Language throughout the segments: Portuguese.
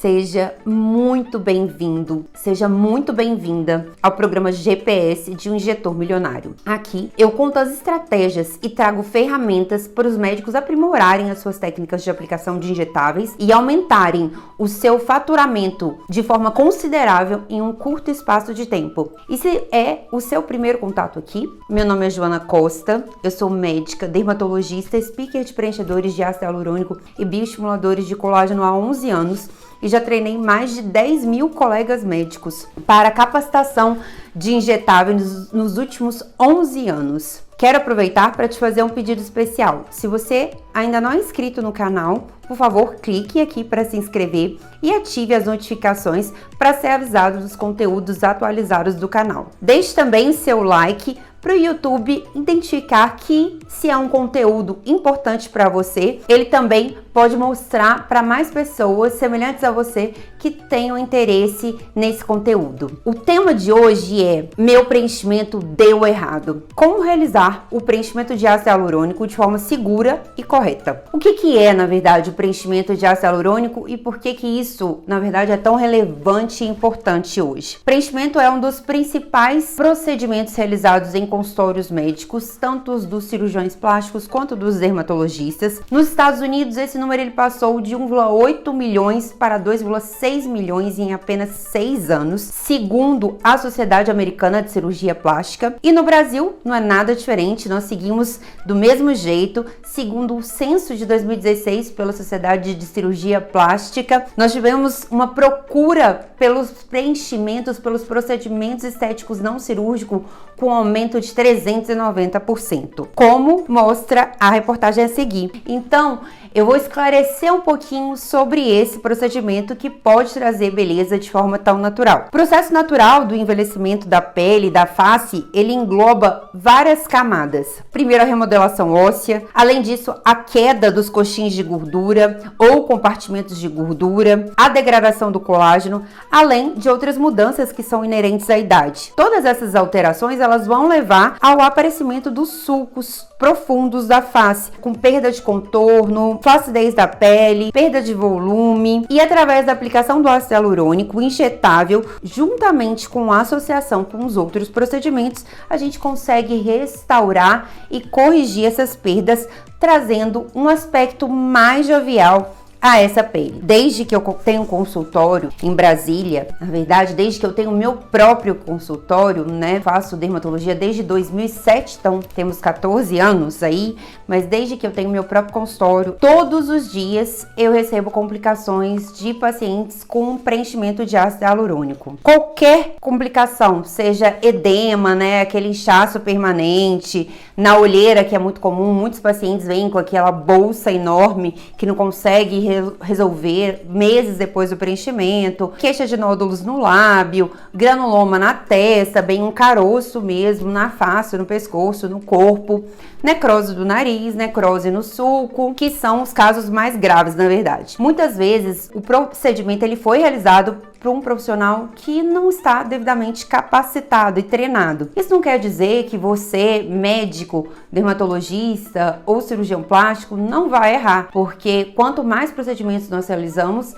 Seja muito bem-vindo, seja muito bem-vinda ao programa GPS de um injetor milionário. Aqui eu conto as estratégias e trago ferramentas para os médicos aprimorarem as suas técnicas de aplicação de injetáveis e aumentarem o seu faturamento de forma considerável em um curto espaço de tempo. E se é o seu primeiro contato aqui, meu nome é Joana Costa, eu sou médica, dermatologista, speaker de preenchedores de ácido hialurônico e bioestimuladores de colágeno há 11 anos. E já treinei mais de 10 mil colegas médicos para capacitação de injetáveis nos últimos 11 anos. Quero aproveitar para te fazer um pedido especial. Se você ainda não é inscrito no canal, por favor, clique aqui para se inscrever e ative as notificações para ser avisado dos conteúdos atualizados do canal. Deixe também seu like para o YouTube identificar que, se é um conteúdo importante para você, ele também pode mostrar para mais pessoas semelhantes a você que tenham interesse nesse conteúdo. O tema de hoje é: meu preenchimento deu errado. Como realizar o preenchimento de ácido hialurônico de forma segura e correta? O que é, na verdade, o preenchimento de ácido hialurônico e por que isso, na verdade, é tão relevante e importante hoje? Preenchimento é um dos principais procedimentos realizados em consultórios médicos, tanto os dos cirurgiões plásticos quanto dos dermatologistas. Nos Estados Unidos, esse número ele passou de 1,8 milhões para 2,6 milhões em apenas 6 anos, segundo a Sociedade Americana de Cirurgia Plástica. E no Brasil não é nada diferente, nós seguimos do mesmo jeito. Segundo o censo de 2016 pela Sociedade de Cirurgia Plástica, nós tivemos uma procura pelos preenchimentos, pelos procedimentos estéticos não cirúrgicos com um aumento de 390%, como mostra a reportagem a seguir. Então, eu vou esclarecer um pouquinho sobre esse procedimento que pode trazer beleza de forma tão natural. O processo natural do envelhecimento da pele e da face, ele engloba várias camadas. Primeiro, a remodelação óssea, além disso, a queda dos coxins de gordura ou compartimentos de gordura, a degradação do colágeno, além de outras mudanças que são inerentes à idade. Todas essas alterações, elas vão levar ao aparecimento dos sulcos profundos da face, com perda de contorno, flacidez da pele, perda de volume, e através da aplicação do ácido hialurônico injetável, juntamente com a associação com os outros procedimentos, a gente consegue restaurar e corrigir essas perdas, trazendo um aspecto mais jovial a essa pele. Desde que eu tenho um consultório em Brasília, na verdade, desde que eu tenho o meu próprio consultório, né, faço dermatologia desde 2007, então temos 14 anos aí, mas desde que eu tenho meu próprio consultório, todos os dias eu recebo complicações de pacientes com preenchimento de ácido hialurônico. Qualquer complicação, seja edema, né, aquele inchaço permanente, na olheira, que é muito comum, muitos pacientes vêm com aquela bolsa enorme que não consegue resolver meses depois do preenchimento, queixa de nódulos no lábio, granuloma na testa, bem um caroço mesmo na face, no pescoço, no corpo, necrose do nariz, necrose no sulco, que são os casos mais graves, na verdade. Muitas vezes o procedimento ele foi realizado para um profissional que não está devidamente capacitado e treinado. Isso não quer dizer que você, médico, dermatologista ou cirurgião plástico, não vai errar, porque quanto mais procedimentos nós realizamos,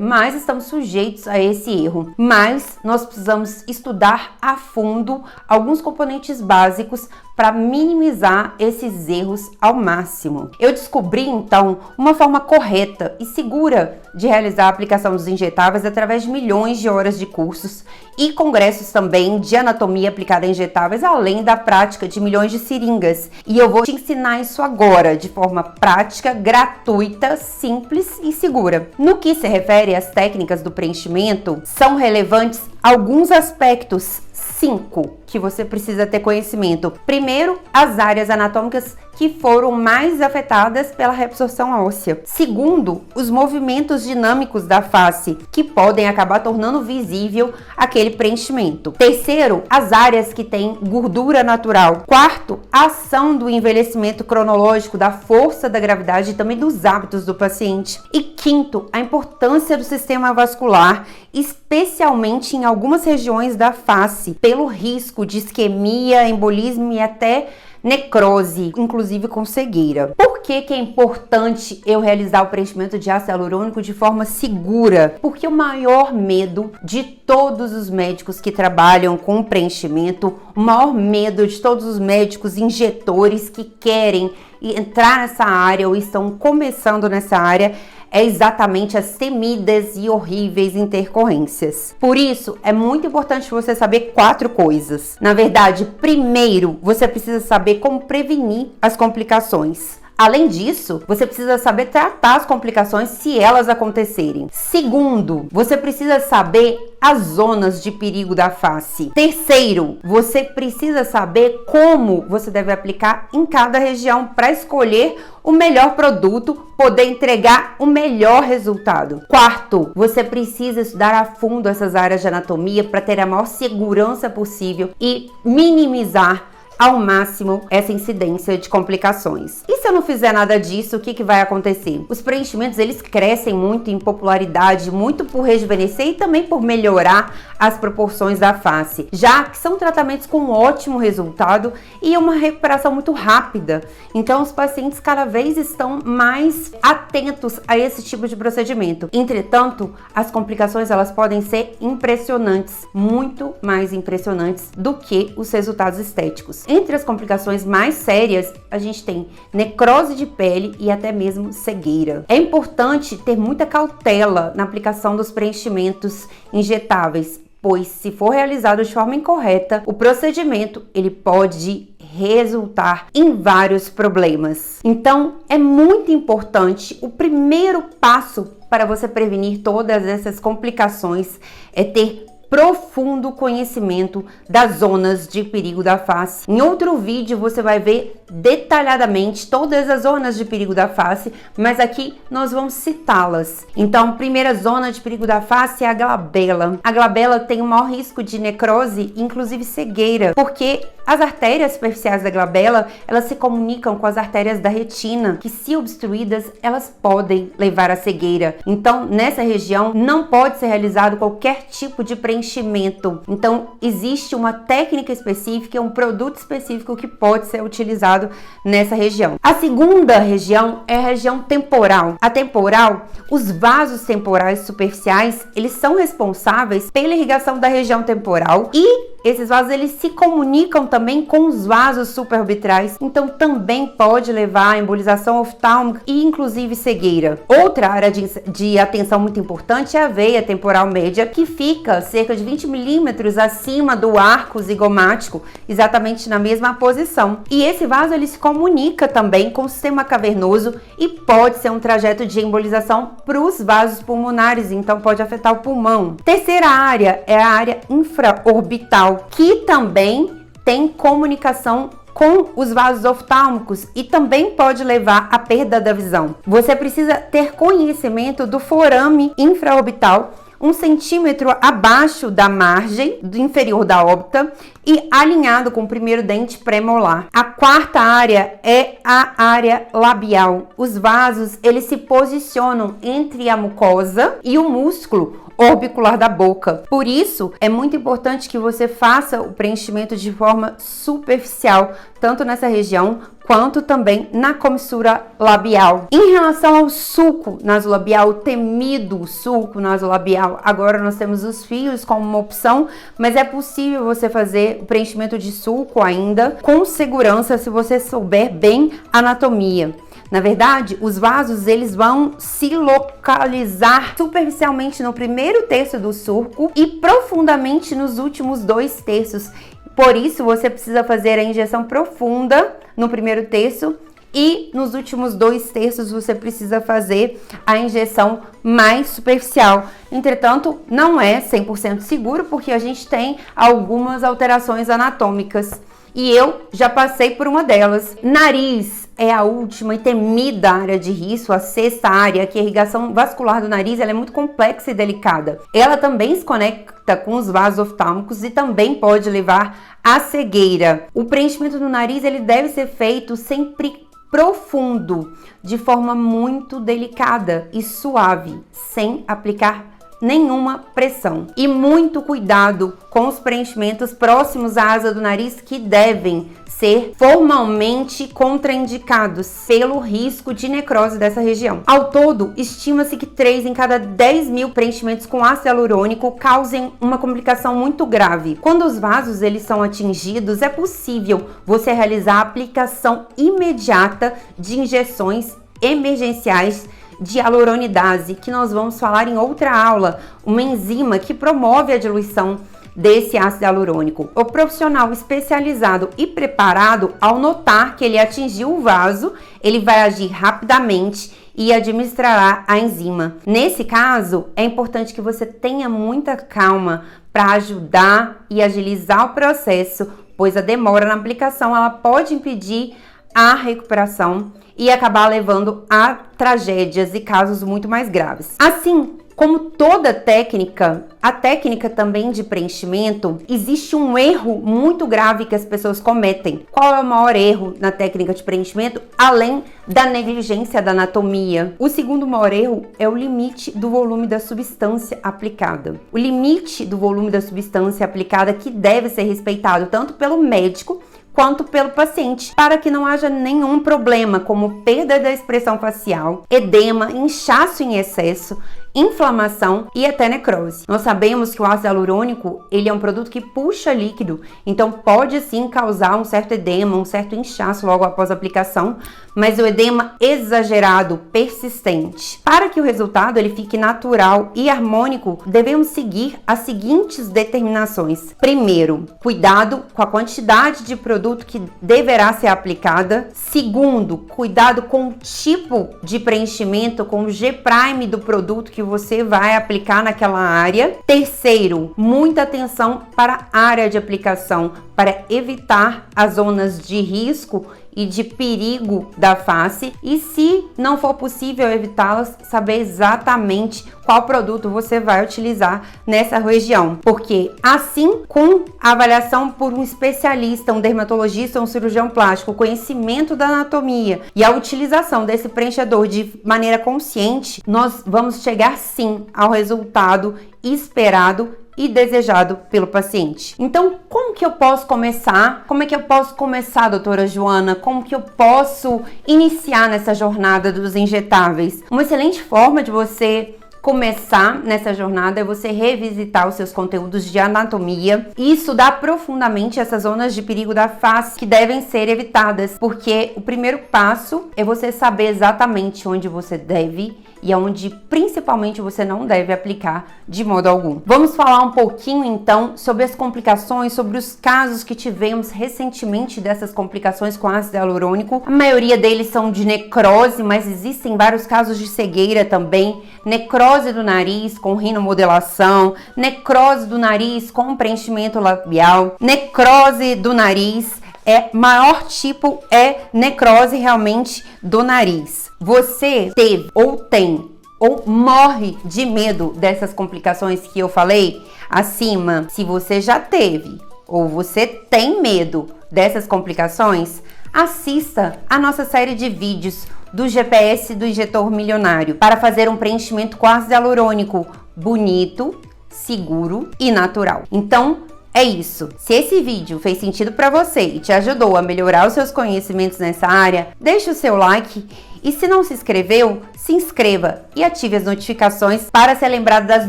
mais estamos sujeitos a esse erro. Mas nós precisamos estudar a fundo alguns componentes básicos para minimizar esses erros ao máximo. Eu descobri, então, uma forma correta e segura de realizar a aplicação dos injetáveis através de milhões de horas de cursos e congressos também de anatomia aplicada a injetáveis, além da prática de milhões de seringas. E eu vou te ensinar isso agora, de forma prática, gratuita, simples e segura. No que se refere às técnicas do preenchimento, são relevantes alguns aspectos, 5, que você precisa ter conhecimento. Primeiro, as áreas anatômicas que foram mais afetadas pela reabsorção óssea. Segundo, os movimentos dinâmicos da face, que podem acabar tornando visível aquele preenchimento. Terceiro, as áreas que têm gordura natural. Quarto, a ação do envelhecimento cronológico, da força da gravidade e também dos hábitos do paciente. E quinto, a importância do sistema vascular, especialmente em algumas regiões da face, pelo risco de isquemia, embolismo e até necrose, inclusive com cegueira. Por que é importante eu realizar o preenchimento de ácido hialurônico de forma segura? Porque o maior medo de todos os médicos que trabalham com preenchimento, o maior medo de todos os médicos injetores que querem entrar nessa área ou estão começando nessa área, é exatamente as temidas e horríveis intercorrências. Por isso, é muito importante você saber 4 coisas. Na verdade, primeiro, você precisa saber como prevenir as complicações. Além disso, você precisa saber tratar as complicações se elas acontecerem. Segundo, você precisa saber as zonas de perigo da face. Terceiro, você precisa saber como você deve aplicar em cada região para escolher o melhor produto, poder entregar o melhor resultado. Quarto, você precisa estudar a fundo essas áreas de anatomia para ter a maior segurança possível e minimizar ao máximo essa incidência de complicações. E se eu não fizer nada disso, o que vai acontecer? Os preenchimentos, eles crescem muito em popularidade, muito por rejuvenescer e também por melhorar as proporções da face, já que são tratamentos com ótimo resultado e uma recuperação muito rápida. Então, os pacientes cada vez estão mais atentos a esse tipo de procedimento. Entretanto, as complicações, elas podem ser impressionantes, muito mais impressionantes do que os resultados estéticos. Entre as complicações mais sérias, a gente tem necrose de pele e até mesmo cegueira. É importante ter muita cautela na aplicação dos preenchimentos injetáveis, pois se for realizado de forma incorreta, o procedimento ele pode resultar em vários problemas. Então, é muito importante, o primeiro passo para você prevenir todas essas complicações é ter profundo conhecimento das zonas de perigo da face. Em outro vídeo você vai ver detalhadamente todas as zonas de perigo da face, mas aqui nós vamos citá-las. Então, a primeira zona de perigo da face é a glabela. A glabela tem o maior risco de necrose, inclusive cegueira, porque as artérias superficiais da glabela, elas se comunicam com as artérias da retina, que se obstruídas, elas podem levar à cegueira. Então, nessa região, não pode ser realizado qualquer tipo de preenchimento. Então, existe uma técnica específica, um produto específico que pode ser utilizado nessa região. A segunda região é a região temporal. A temporal, os vasos temporais superficiais, eles são responsáveis pela irrigação da região temporal e esses vasos, eles se comunicam também com os vasos supraorbitrais, então também pode levar a embolização oftálmica e inclusive cegueira. Outra área de atenção muito importante é a veia temporal média, que fica cerca de 20 milímetros acima do arco zigomático, exatamente na mesma posição. E esse vaso, ele se comunica também com o sistema cavernoso e pode ser um trajeto de embolização para os vasos pulmonares, então pode afetar o pulmão. Terceira área é a área infraorbital, que também tem comunicação com os vasos oftálmicos e também pode levar à perda da visão. Você precisa ter conhecimento do forame infraorbital, 1 centímetro abaixo da margem inferior da órbita e alinhado com o primeiro dente pré-molar. A quarta área é a área labial. Os vasos, eles se posicionam entre a mucosa e o músculo orbicular da boca. Por isso, é muito importante que você faça o preenchimento de forma superficial, tanto nessa região quanto também na comissura labial. Em relação ao sulco nasolabial, o temido sulco nasolabial, agora nós temos os fios como uma opção, mas é possível você fazer o preenchimento de sulco ainda com segurança se você souber bem a anatomia. Na verdade, os vasos, eles vão se localizar superficialmente no primeiro terço do sulco e profundamente nos últimos 2 terços. Por isso, você precisa fazer a injeção profunda no primeiro terço e nos últimos 2 terços você precisa fazer a injeção mais superficial. Entretanto, não é 100% seguro porque a gente tem algumas alterações anatômicas. E eu já passei por uma delas. Nariz é a última e temida área de risco, a 6ª área, que a irrigação vascular do nariz, ela é muito complexa e delicada. Ela também se conecta com os vasos oftálmicos e também pode levar à cegueira. O preenchimento do nariz, ele deve ser feito sempre profundo, de forma muito delicada e suave, sem aplicar nenhuma pressão. E muito cuidado com os preenchimentos próximos à asa do nariz, que devem ser formalmente contraindicados pelo risco de necrose dessa região. Ao todo, estima-se que 3 em cada 10 mil preenchimentos com ácido hialurônico causem uma complicação muito grave. Quando os vasos eles são atingidos, é possível você realizar a aplicação imediata de injeções emergenciais de hialuronidase, que nós vamos falar em outra aula, uma enzima que promove a diluição desse ácido hialurônico. O profissional especializado e preparado, ao notar que ele atingiu o vaso, ele vai agir rapidamente e administrará a enzima. Nesse caso, é importante que você tenha muita calma para ajudar e agilizar o processo, pois a demora na aplicação ela pode impedir a recuperação e acabar levando a tragédias e casos muito mais graves. Assim como toda técnica, a técnica também de preenchimento, existe um erro muito grave que as pessoas cometem. Qual é o maior erro na técnica de preenchimento, além da negligência da anatomia? O segundo maior erro é o limite do volume da substância aplicada. O limite do volume da substância aplicada que deve ser respeitado tanto pelo médico quanto pelo paciente, para que não haja nenhum problema, como perda da expressão facial, edema, inchaço em excesso, inflamação e até necrose. Nós sabemos que o ácido hialurônico, ele é um produto que puxa líquido, então pode sim causar um certo edema, um certo inchaço logo após a aplicação, mas o edema exagerado, persistente. Para que o resultado ele fique natural e harmônico, devemos seguir as seguintes determinações. Primeiro, cuidado com a quantidade de produto que deverá ser aplicada. Segundo, cuidado com o tipo de preenchimento, com o G-Prime do produto que você vai aplicar naquela área. Terceiro, muita atenção para a área de aplicação, para evitar as zonas de risco e de perigo da face, e se não for possível evitá-las, saber exatamente qual produto você vai utilizar nessa região, porque assim, com a avaliação por um especialista, um dermatologista, um cirurgião plástico, o conhecimento da anatomia e a utilização desse preenchedor de maneira consciente, nós vamos chegar sim ao resultado esperado e desejado pelo paciente. Então, como que eu posso começar? Como é que eu posso começar, doutora Joana? Como que eu posso iniciar nessa jornada dos injetáveis? Uma excelente forma de você começar nessa jornada é você revisitar os seus conteúdos de anatomia e estudar profundamente essas zonas de perigo da face que devem ser evitadas, porque o primeiro passo é você saber exatamente onde você deve e aonde principalmente você não deve aplicar de modo algum. Vamos falar um pouquinho então sobre as complicações, sobre os casos que tivemos recentemente dessas complicações com ácido hialurônico. A maioria deles são de necrose, mas existem vários casos de cegueira também, necrose do nariz com rinomodelação, necrose do nariz com preenchimento labial, necrose do nariz. Maior tipo é necrose realmente do nariz. Você teve ou tem ou morre de medo dessas complicações que eu falei acima? Se você já teve ou você tem medo dessas complicações, assista a nossa série de vídeos do GPS do injetor milionário para fazer um preenchimento com ácido hialurônico bonito, seguro e natural. Então, é isso. Se esse vídeo fez sentido para você e te ajudou a melhorar os seus conhecimentos nessa área, deixe o seu like e se não se inscreveu, se inscreva e ative as notificações para ser lembrado das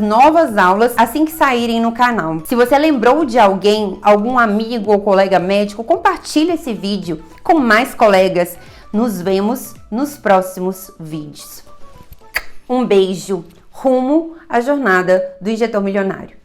novas aulas assim que saírem no canal. Se você lembrou de alguém, algum amigo ou colega médico, compartilhe esse vídeo com mais colegas. Nos vemos nos próximos vídeos. Um beijo rumo à jornada do injetor milionário.